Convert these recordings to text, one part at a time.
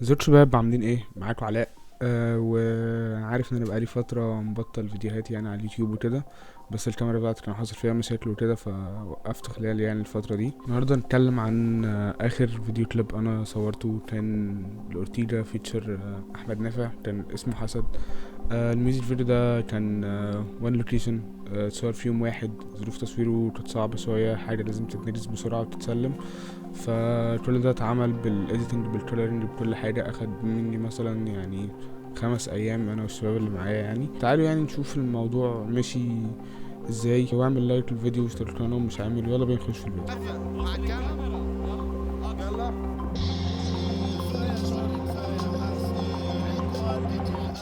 ازيكم شباب، عاملين ايه؟ معاكم علاء. وعارف ان انا بقالي فتره مبطل فيديوهات يعني على اليوتيوب وكده، بس الكاميرا بتاعتي كان حاصل فيها مشاكل وكده فوقفت خلال يعني الفتره دي. النهارده نتكلم عن اخر فيديو كليب انا صورته، كان الاورتيجا فيتشر احمد نافع، كان اسمه حسد. الميوزك فيديو ده كان وان لوكيشن، اتصور في يوم واحد. ظروف تصويره كانت صعبة شوية، حاجة لازم تتنجز بسرعة وتتسلم. فكل ده اتعمل بالايديتنج بالكولرنج بكل حاجة، اخد مني مثلا يعني 5 ايام انا والشباب اللي معايا. يعني تعالوا يعني نشوف الموضوع مشي ازاي، واعمل لايك للفيديو واشترك القناة ومش عامل. يلا بينا نخش في الفيديو.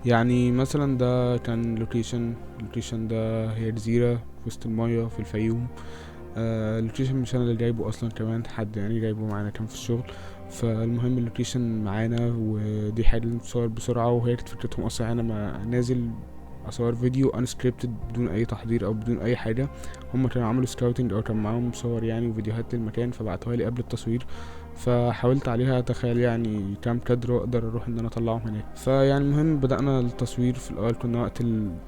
يعني مثلا ده كان اللوكيشن ده هي جزيرة في وسط المية في الفيوم. اللوكيشن مش انا اللي جايبه اصلا، كمان حد يعني جايبه معانا كان في الشغل. فالمهم اللوكيشن معانا، ودي حاجة لازم تتصور بسرعة، وهي كانت فكرتهم اصلا انا ما نازل اصور فيديو انسكريبتد بدون اي تحضير او بدون اي حاجة. هم كانوا عملوا سكاوتنج او كان معاهم صور يعني وفيديوهات للمكان، فبعتوها لي قبل التصوير. فحاولت عليها اتخيل يعني كام كادر واقدر اروح ان انا اطلعهم هناك. فيعني المهم بدأنا التصوير. في الاول كنا وقت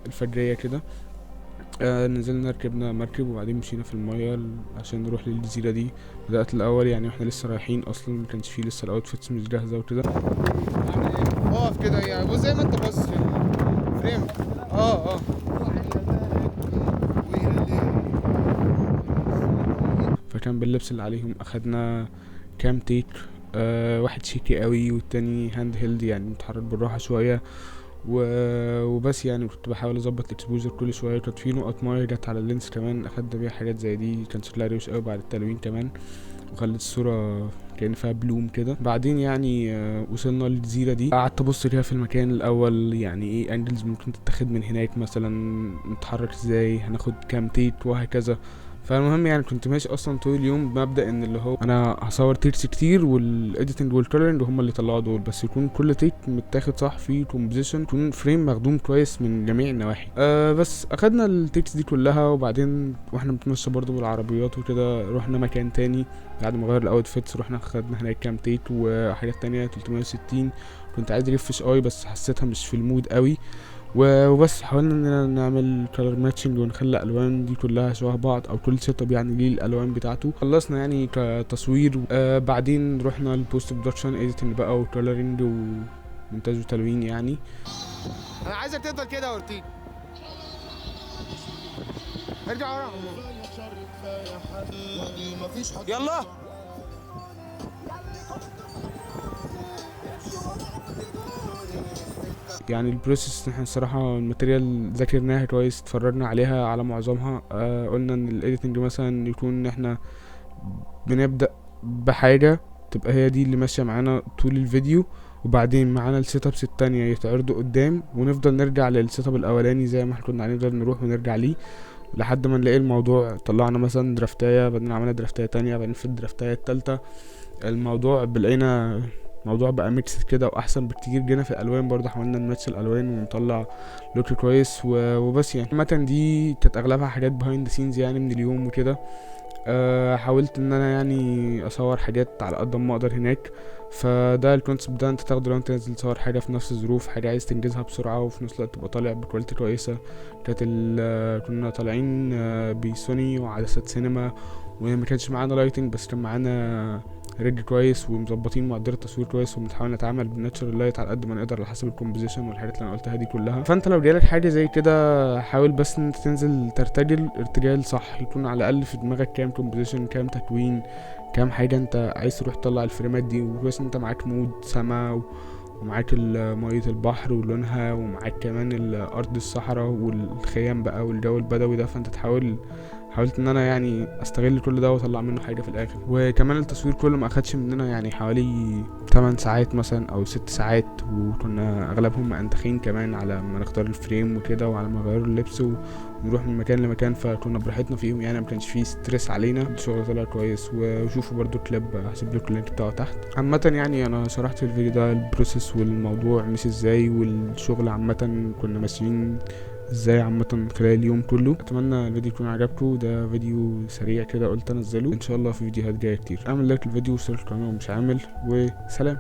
الفجرية كده. نزلنا ركبنا مركب وبعدين مشينا في المية عشان نروح للجزيرة دي. بدأت الأول يعني واحنا لسه رايحين، أصلا مكانش فيه لسه الأوتفيتس مش جاهزة وكده. اقف كده يعني، بص زي ما انت باصص في الفريم. اه فكان باللبس اللي عليهم أخدنا كام تيك. واحد شيكي قوي والتاني هاند هيلد يعني متحرك بالراحة شوية. وبس يعني كنت بحاول اظبط الاكسبوجر كل شويه. كانت في نقط ميه جت على اللينس كمان، اخدنا بيها حاجات زي دي، كان شكلها روش قوي بعد التلوين كمان، وخلت الصورة كأن فيها بلوم كده. بعدين يعني وصلنا للجزيرة دي، قعدت ابص فيها في المكان الاول، يعني ايه انجلز ممكن تتاخد من هناك، مثلا نتحرك ازاي، هناخد كام تيت وهكذا. فالمهم يعني كنت ماشي اصلا طول اليوم بمبدأ ان اللي هو انا هصور تيتس كتير والايديتنج والكولرنج هم اللي طلعوا دول، بس يكون كل تيت متاخد صح، في كومبوزيشن، يكون فريم مخدوم كويس من جميع النواحي. بس اخدنا التيتس دي كلها، وبعدين واحنا بنتمشى برضو بالعربيات وكده رحنا مكان تاني. بعد ما غير الاوتفيتس رحنا خدنا هناك كام تيت وحاجات تانية 360. كنت عايز ريفش اي بس حسيتها مش في المود قوي. وبس حاولنا اننا نعمل كلر ماتشنج ونخلي الالوان دي كلها شبه بعض، او كل سيت اب يعني ليه الالوان بتاعته. خلصنا يعني كتصوير. بعدين رحنا البوست برودكشن ايديتنج بقى وكلرنج ومونتاج وتلوين يعني. انا عايزك تفضل كده يا اورتيج. ارجع ورا. يلا. يعني البروسيس احنا الصراحة الماتيريال ذاكرناها كويس، اتفرجنا عليها على معظمها. قلنا ان الايديتنج مثلا يكون ان احنا بنبدأ بحاجة تبقى هي دي اللي ماشية معانا طول الفيديو، وبعدين معانا السيت ابس التانية يتعرضوا قدام، ونفضل نرجع للسيت اب الاولاني زي ما احنا كنا هنفضل نروح ونرجع ليه لحد ما نلاقي الموضوع. طلعنا مثلا درافتاية، بعدين عملنا درافتاية تانية، بعدين في الدرافتاية التالتة الموضوع بلقينا الموضوع بقى ميكس كده واحسن بكتير. جينا في الالوان برضه حاولنا نماتش الالوان ونطلع لوك كويس وبس. يعني عامه دي كانت اغلبها حاجات بيهايند سينز يعني من اليوم وكده. حاولت ان انا يعني اصور حاجات على قد ما اقدر هناك. فده الكونسبت ده انت تاخده لو انت نازل تصور حاجه في نفس الظروف، حاجه عايز تنجزها بسرعه وفي نفس الوقت تبقى طالع بكواليتي كويسه. كنا طالعين بسوني وعدسات سينما، وما كانش معانا لايتنج بس كان معانا ريج كويس ومظبطين معدل التصوير كويس، وبنحاول نتعامل بالناتشرال لايت على قد ما نقدر على حسب الكومبوزيشن والحاجات اللي انا قلتها دي كلها. فانت لو جالك حاجه زي كده حاول بس ان انت تنزل ترتجل ارتجال صح، يكون على الاقل في دماغك كام كومبوزيشن، كام تكوين، كام حاجه انت عايز تروح تطلع الفريمات دي. وكويس انت معاك مود سما ومعاك مية البحر ولونها، ومعاك كمان ارض الصحراء والخيام بقى والجو البدوي ده. فانت حاولت ان انا يعني استغل كل ده واطلع منه حاجه في الاخر. وكمان التصوير كله ما اخدش مننا يعني حوالي 8 ساعات مثلا او 6 ساعات، وكنا اغلبهم مأنتخين كمان على ما نختار الفريم وكده وعلى ما نغير اللبس ونروح من مكان لمكان. فكنا براحتنا فيهم يعني ما كانش فيه ستريس علينا. الشغل طلع كويس. وشوفوا برضو كليب هسيب لكم اللينك بتاعه تحت. عامه يعني انا شرحت في الفيديو ده البروسيس والموضوع مش ازاي، والشغل عامه كنا ماشيين ازاي عامة خلال اليوم كله. اتمنى الفيديو يكون عجبكم، ده فيديو سريع كده قلت انزله، ان شاء الله في فيديوهات جايه كتير. اعمل لايك للفيديو واشترك القناه ومش عامل، وسلام.